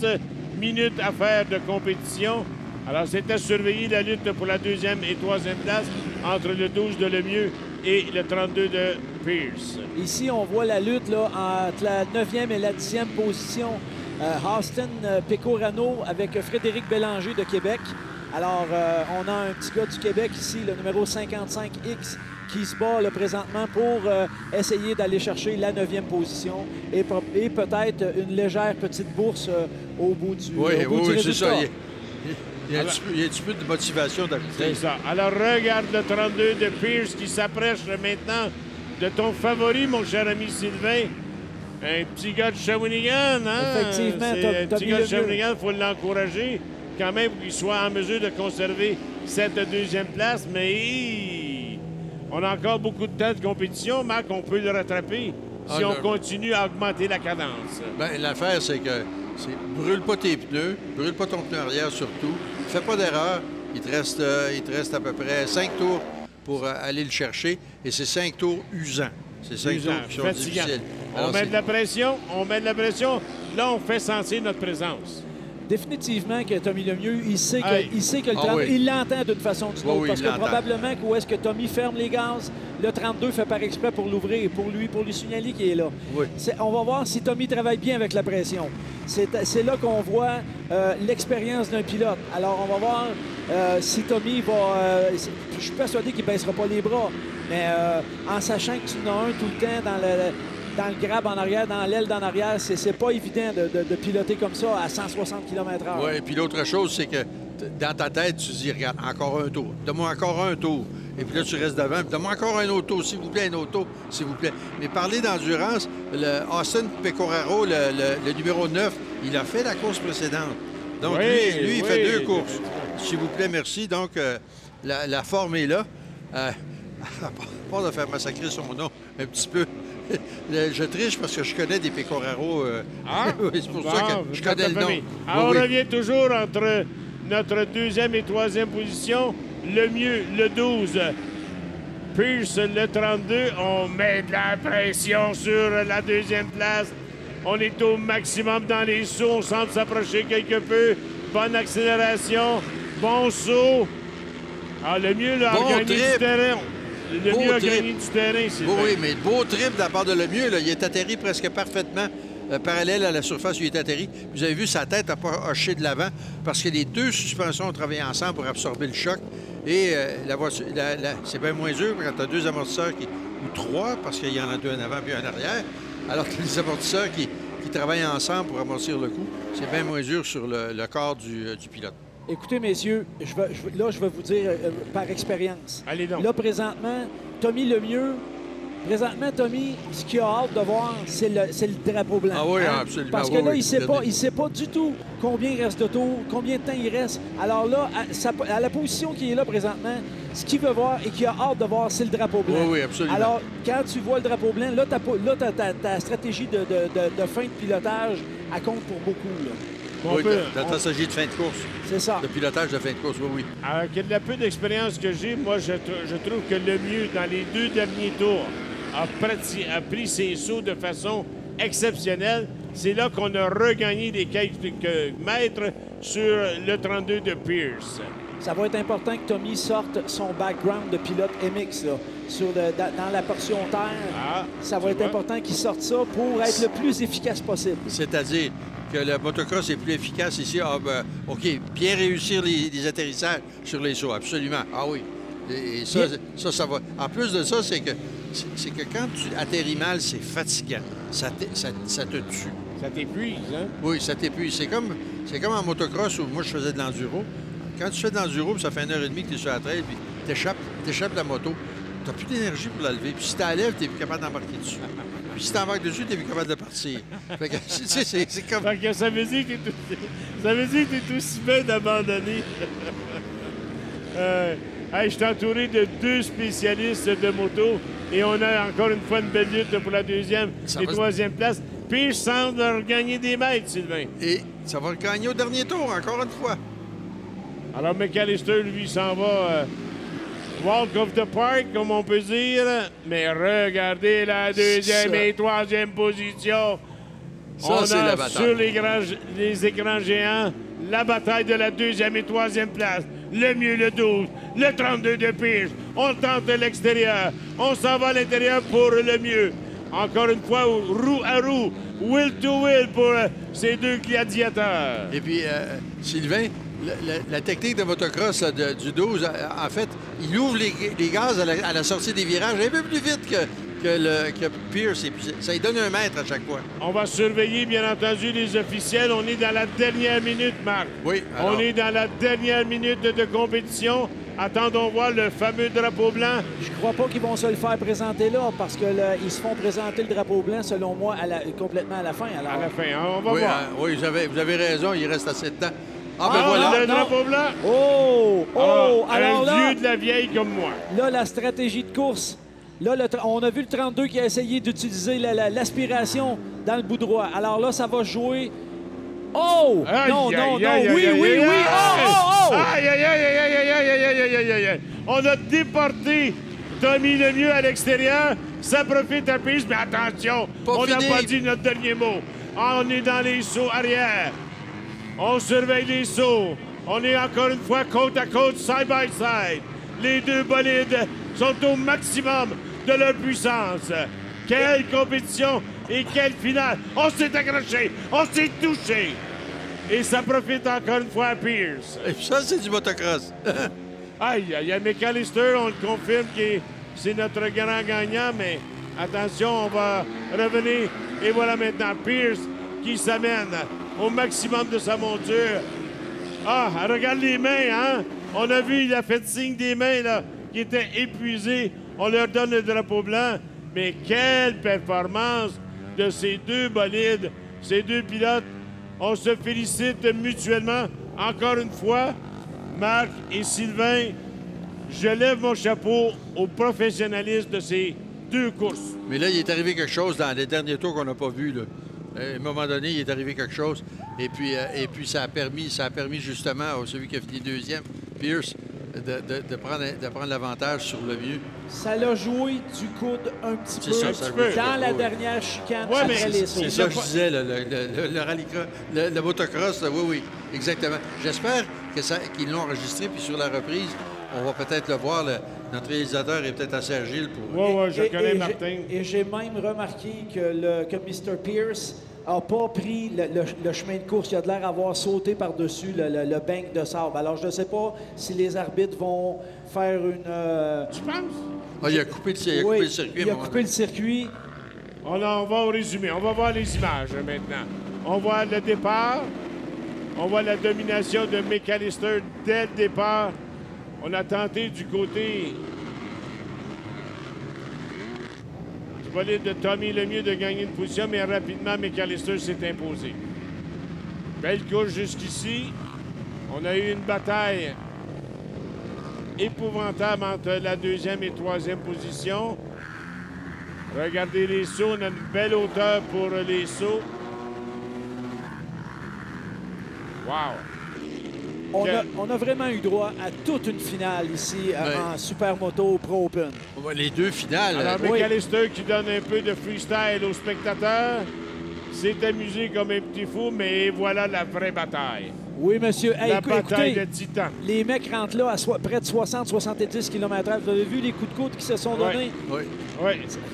minutes à faire de compétition. Alors, c'était surveiller la lutte pour la deuxième et troisième place entre le 12 de Lemieux et le 32 de Pierce. Ici, on voit la lutte là, entre la 9e et la 10e position. Austin Pecoraro avec Frédéric Bélanger de Québec. Alors, on a un petit gars du Québec ici, le numéro 55X, qui se bat là, présentement pour essayer d'aller chercher la 9e position et peut-être une légère petite bourse au bout du Oui, du c'est ça. résultat. Il y a un petit peu de motivation d'habitude. C'est ça. Alors, regarde le 32 de Pierce qui s'approche maintenant de ton favori, mon cher ami Sylvain. Un petit gars de Shawinigan, hein? Effectivement, C'est un t'as petit mis gars de le mieux. Shawinigan, il faut l'encourager quand même pour qu'il soit en mesure de conserver cette deuxième place. Mais on a encore beaucoup de temps de compétition. Marc, on peut le rattraper si on continue à augmenter la cadence. Bien, l'affaire, c'est que brûle pas tes pneus, brûle pas ton pneu arrière surtout. Fais pas d'erreur. Il te reste à peu près 5 tours pour aller le chercher. Et c'est 5 tours usants. C'est 5 tours qui sont Fatigant. difficiles. On Alors, met de la pression, on met de la pression. Là, on fait sentir notre présence. Définitivement que Tommy Lemieux, il sait que, Hey. il sait que le Ah 32, oui. il l'entend d'une façon ou d'une autre. Oui, parce il que l'entend. probablement qu'où est-ce que Tommy ferme les gaz, le 32 fait par exprès pour l'ouvrir, pour lui signaler qu'il est là. Oui. On va voir si Tommy travaille bien avec la pression. C'est là qu'on voit l'expérience d'un pilote. Alors, on va voir si Tommy va... je suis persuadé qu'il ne baissera pas les bras, mais en sachant que tu en as un tout le temps dans le grab en arrière, dans l'aile d'en arrière, c'est pas évident de piloter comme ça à 160 km/h. Oui, et puis l'autre chose, c'est que dans ta tête, tu te dis, regarde, encore un tour. Donne-moi encore un tour. Et puis là, tu restes devant. Puis donne-moi encore un autre tour, s'il vous plaît, un autre tour, s'il vous plaît. Mais parler d'endurance, le Austin Pecoraro, le numéro 9, il a fait la course précédente. Donc, Oui, lui il oui. fait 2 courses. S'il vous plaît, merci. Donc, la forme est là. À part de faire massacrer son nom un petit peu. Je triche parce que je connais des Pecoraro. Oui, c'est pour ça que je connais le nom. Alors, Oui, on oui. revient toujours entre notre deuxième et troisième position. Le mieux, le 12. Pierce, le 32. On met de la pression sur la deuxième place. On est au maximum dans les sauts. On semble s'approcher quelque peu. Bonne accélération. Bon saut. Ah, le mieux là, Bon a gagné trip. du terrain. Le Beau mieux a trip. gagné du terrain, Sylvain. Oui, oui, mais beau trip de la part de Lemieux. Là. Il est atterri presque parfaitement parallèle à la surface où il est atterri. Vous avez vu, sa tête n'a pas hoché de l'avant parce que les deux suspensions ont travaillé ensemble pour absorber le choc. Et la voiture, c'est bien moins dur quand tu as 2 amortisseurs ou 3, parce qu'il y en a 2 en avant puis un en arrière. Alors que les amortisseurs qui travaillent ensemble pour amortir le coup, c'est bien moins dur sur le corps du pilote. Écoutez, messieurs, je vais vous dire par expérience. Allez donc. Là, présentement, Tommy Lemieux, ce qu'il a hâte de voir, c'est le drapeau blanc. Ah oui, absolument. Parce que Oui, là, oui, il sait pas du tout combien il reste de tours, combien de temps il reste. Alors là, à la position qu'il est là présentement, ce qu'il veut voir et qu'il a hâte de voir, c'est le drapeau blanc. Oui, oui, absolument. Alors, quand tu vois le drapeau blanc, là, ta stratégie de fin de pilotage, elle compte pour beaucoup. Là. Oui, ta stratégie de fin de course, C'est ça. de pilotage de fin de course, oui, oui. Avec la peu d'expérience que j'ai, moi, je trouve que le mieux, dans les 2 derniers tours, a pris ses sauts de façon exceptionnelle. C'est là qu'on a regagné des quelques mètres sur le 32 de Pierce. Ça va être important que Tommy sorte son background de pilote MX là, dans la portion terre. Ça va être important qu'il sorte ça pour être le plus efficace possible. C'est-à-dire que le motocross est plus efficace ici. OK, bien réussir les atterrissages sur les sauts, absolument. Ah oui. Et ça va. En plus de ça, c'est que quand tu atterris mal, c'est fatigant. Ça te tue. Ça t'épuise, hein? Oui, ça t'épuise. C'est comme en motocross où moi, je faisais de l'enduro. Quand tu fais de l'enduro, ça fait 1h30 que tu es sur la trail, puis t'échappes la moto. t'as plus d'énergie pour la lever. Puis si tu la lèves, t'es plus capable d'embarquer dessus. Puis si t'embarques dessus, t'es plus capable de partir. Fait que, c'est comme... Fait que ça veut dire que t'es aussi bien d'abandonner. Hey, je suis entouré de 2 spécialistes de moto et on a encore une fois une belle lutte pour la 2e et 3e place. Puis je semble gagner des mètres, Sylvain. Et ça va le gagner au dernier tour, encore une fois. Alors McAllister, lui, s'en va walk of the park, comme on peut dire. Mais regardez la 2e et 3e position. Ça, c'est la bataille. Sur les écrans géants, la bataille de la 2e et 3e place. Le mieux, le 12, le 32 de Pierce. On tente l'extérieur. On s'en va à l'intérieur pour le mieux. Encore une fois, roue à roue, wheel to wheel pour ces 2 gladiateurs. Et puis, Sylvain, la technique de motocross du 12, en fait, il ouvre les gaz à la sortie des virages un peu plus vite que Pierce. Et puis, ça lui donne 1 mètre à chaque fois. On va surveiller, bien entendu, les officiels. On est dans la dernière minute, Marc. Oui. Alors... On est dans la dernière minute de compétition. Attendons voir le fameux drapeau blanc. Je crois pas qu'ils vont se le faire présenter là, parce que ils se font présenter le drapeau blanc, selon moi, complètement à la fin. Alors... À la fin, hein? On va oui, voir. Oui, vous avez raison, il reste assez de temps. Ah, Ben voilà, le non. drapeau blanc. Alors un là, vieux de la vieille comme moi. là, la stratégie de course. Là, on a vu le 32 qui a essayé d'utiliser l'aspiration dans le bout droit. Alors là, ça va jouer. Oh! Aïe, Non, aïe, non, aïe, non. aïe, Oui, aïe, oui, aïe, oui. aïe. Oh! Aïe, aïe, aïe, aïe, aïe, aïe, aïe, aïe, aïe, aïe, aïe, aïe. On a déporté Tommy Lemieux à l'extérieur. Ça profite à Pierce, mais attention, on n'a pas dit notre dernier mot. On est dans les sauts arrière. On surveille les sauts. On est encore une fois côte à côte, side by side. Les 2 bolides sont au maximum de leur puissance. Quelle compétition et quelle finale. On s'est accroché, on s'est touché. Et ça profite encore une fois à Pierce. Et puis ça, c'est du motocross. Aïe, il y a McAllister, on le confirme que c'est notre grand gagnant, mais attention, on va revenir. Et voilà maintenant Pierce qui s'amène au maximum de sa monture. Ah, regarde les mains, hein? On a vu, il a fait signe des mains, là, qui étaient épuisées. On leur donne le drapeau blanc. Mais quelle performance de ces 2 bolides, ces 2 pilotes. On se félicite mutuellement. Encore une fois, Marc et Sylvain, je lève mon chapeau au professionnalisme de ces 2 courses. Mais là, il est arrivé quelque chose dans les derniers tours qu'on n'a pas vu, là. À un moment donné, il est arrivé quelque chose. Et puis ça a permis justement à celui qui a fini 2e, Pierce, de prendre l'avantage sur le mieux. Ça l'a joué du coude un petit peu ça joue dans la dernière chicane Ouais, après les sauts. C'est ça que je disais, le rallycross, le motocross, oui, exactement. J'espère qu'ils l'ont enregistré, puis sur la reprise, on va peut-être le voir. Notre réalisateur est peut-être assez agile pour... Oui, je connais Martin. Et j'ai même remarqué que Mr. Pierce n'a pas pris le chemin de course. Il a de l'air d'avoir sauté par-dessus le banc de sable. Alors, je ne sais pas si les arbitres vont faire une... Tu penses? Ah, il a coupé le circuit. Il a coupé le circuit. On va au résumé. On va voir les images maintenant. On voit le départ. On voit la domination de McAllister dès le départ. On a tenté du côté du bolide de Tommy Lemieux de gagner une position, mais rapidement, McAllister s'est imposé. Belle course jusqu'ici. On a eu une bataille épouvantable entre la 2e et 3e position. Regardez les sauts. On a une belle hauteur pour les sauts. Wow! On a vraiment eu droit à toute une finale ici en Supermoto Pro Open. Les 2 finales. Alors, McAllister qui donne un peu de freestyle aux spectateurs. S'est amusé comme un petit fou, mais voilà la vraie bataille. Oui, monsieur. Hey, la bataille écoutez, de Titan. Les mecs rentrent là à près de 60-70 km/h. Vous avez vu les coups de coude qui se sont donnés? Oui.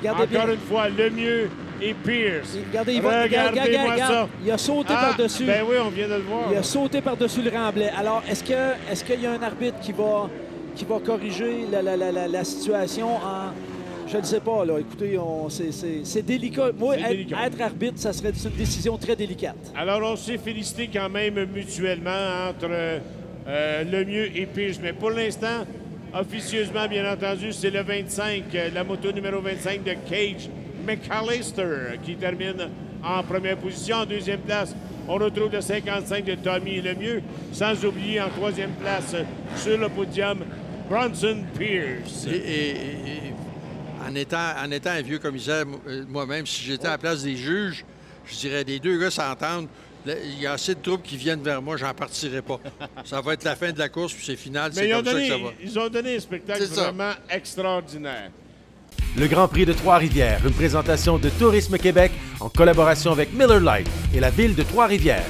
Encore une fois, Lemieux et Pierce. Regardez, Regardez-moi ça. Il a sauté par-dessus. Ben oui, on vient de le voir. Il a sauté par-dessus le remblai. Alors, est-ce qu'il y a un arbitre qui va corriger la situation en... Je ne sais pas, là. Écoutez, c'est délicat. Moi, être arbitre, ça serait une décision très délicate. Alors, on s'est félicité quand même mutuellement entre Lemieux et Pierce. Mais pour l'instant, Officieusement, bien entendu, c'est le 25, la moto numéro 25 de Cage McAllister qui termine en première position. En deuxième place, on retrouve le 55 de Tommy Lemieux, sans oublier en troisième place sur le podium, Bronson Pierce. En étant un vieux commissaire, moi-même, si j'étais à la place des juges, je dirais, les deux gars s'entendent, il y a assez de troupes qui viennent vers moi, j'en partirai pas. Ça va être la fin de la course, puis c'est final, c'est comme ça que ça va. Ils ont donné un spectacle vraiment extraordinaire. Le Grand Prix de Trois-Rivières, une présentation de Tourisme Québec en collaboration avec Miller Lite et la ville de Trois-Rivières.